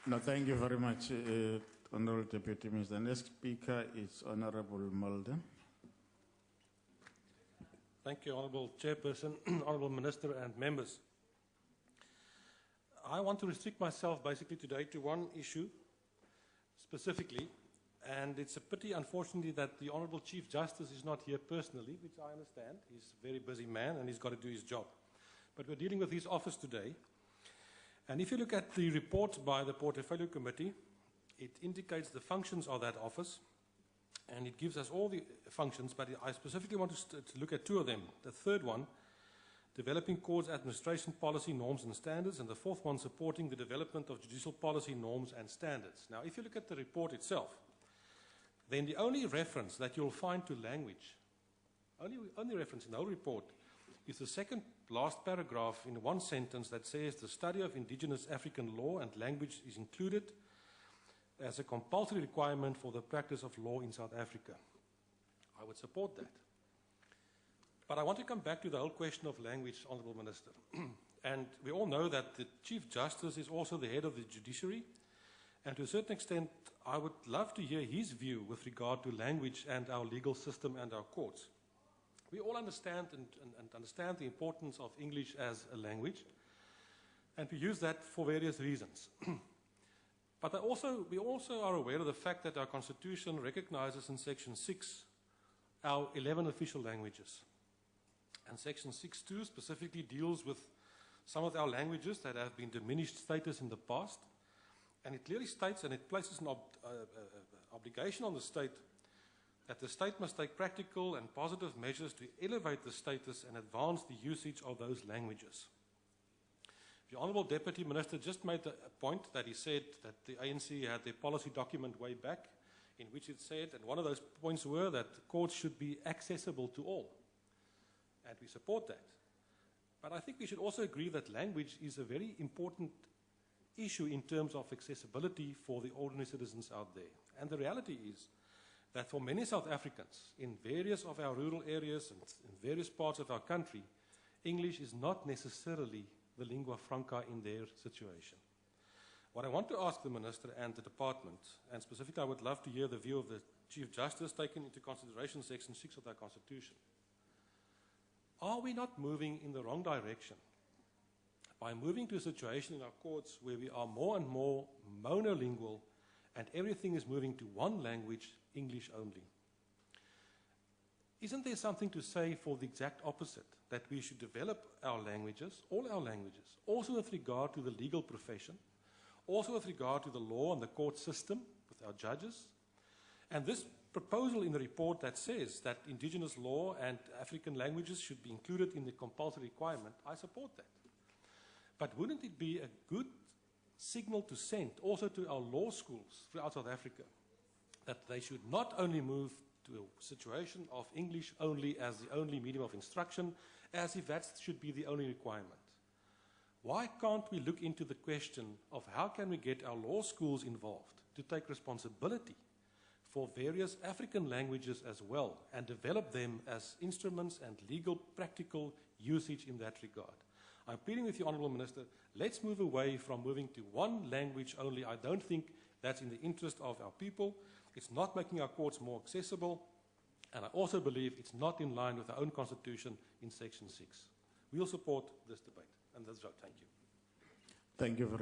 No, thank you very much, Honourable Deputy Minister. The next speaker is Honourable Mulder. Thank you, Honourable Chairperson, Honourable Minister and members. I want to restrict myself basically today to one issue specifically, and it's a pity, unfortunately, that the Honourable Chief Justice is not here personally, which I understand. He's a very busy man and he's got to do his job. But we're dealing with his office today. And if you look at the report by the Portfolio Committee, it indicates the functions of that office, and it gives us all the functions, but I specifically want to look at two of them. The third one, developing courts administration policy, norms and standards, and the fourth one, supporting the development of judicial policy, norms and standards. Now, if you look at the report itself, then the only reference that you'll find to language, only reference in the whole report, is the second last paragraph in one sentence that says the study of indigenous African law and language is included as a compulsory requirement for the practice of law in South Africa. I would support that. But I want to come back to the whole question of language, Honourable Minister. And we all know that the Chief Justice is also the head of the judiciary, and to a certain extent, I would love to hear his view with regard to language and our legal system and our courts. We all understand and understand the importance of English as a language, and we use that for various reasons. But we also are aware of the fact that our Constitution recognizes in Section 6 our 11 official languages. And Section 6.2 specifically deals with some of our languages that have been diminished status in the past, and it clearly states, and it places an obligation on the state, that the state must take practical and positive measures to elevate the status and advance the usage of those languages. The Honourable Deputy Minister just made a point that he said that the ANC had their policy document way back, in which it said, and one of those points were that courts should be accessible to all. And we support that. But I think we should also agree that language is a very important issue in terms of accessibility for the ordinary citizens out there. And the reality is that for many South Africans, in various of our rural areas and in various parts of our country, English is not necessarily the lingua franca in their situation. What I want to ask the Minister and the Department, and specifically I would love to hear the view of the Chief Justice taking into consideration Section 6 of our Constitution. Are we not moving in the wrong direction by moving to a situation in our courts where we are more and more monolingual and everything is moving to one language, English only? Isn't there something to say for the exact opposite, that we should develop our languages, all our languages, also with regard to the legal profession, also with regard to the law and the court system with our judges? And this proposal in the report that says that indigenous law and African languages should be included in the compulsory requirement, I support that. But wouldn't it be a good signal to send also to our law schools throughout South Africa that they should not only move to a situation of English only as the only medium of instruction, as if that should be the only requirement? Why can't we look into the question of how can we get our law schools involved to take responsibility for various African languages as well and develop them as instruments and legal practical usage in that regard? I'm pleading with you, Honourable Minister, let's move away from moving to one language only. I don't think that's in the interest of our people. It's not making our courts more accessible, and I also believe it's not in line with our own Constitution in Section 6. We'll support this debate and this vote. Thank you. Thank you very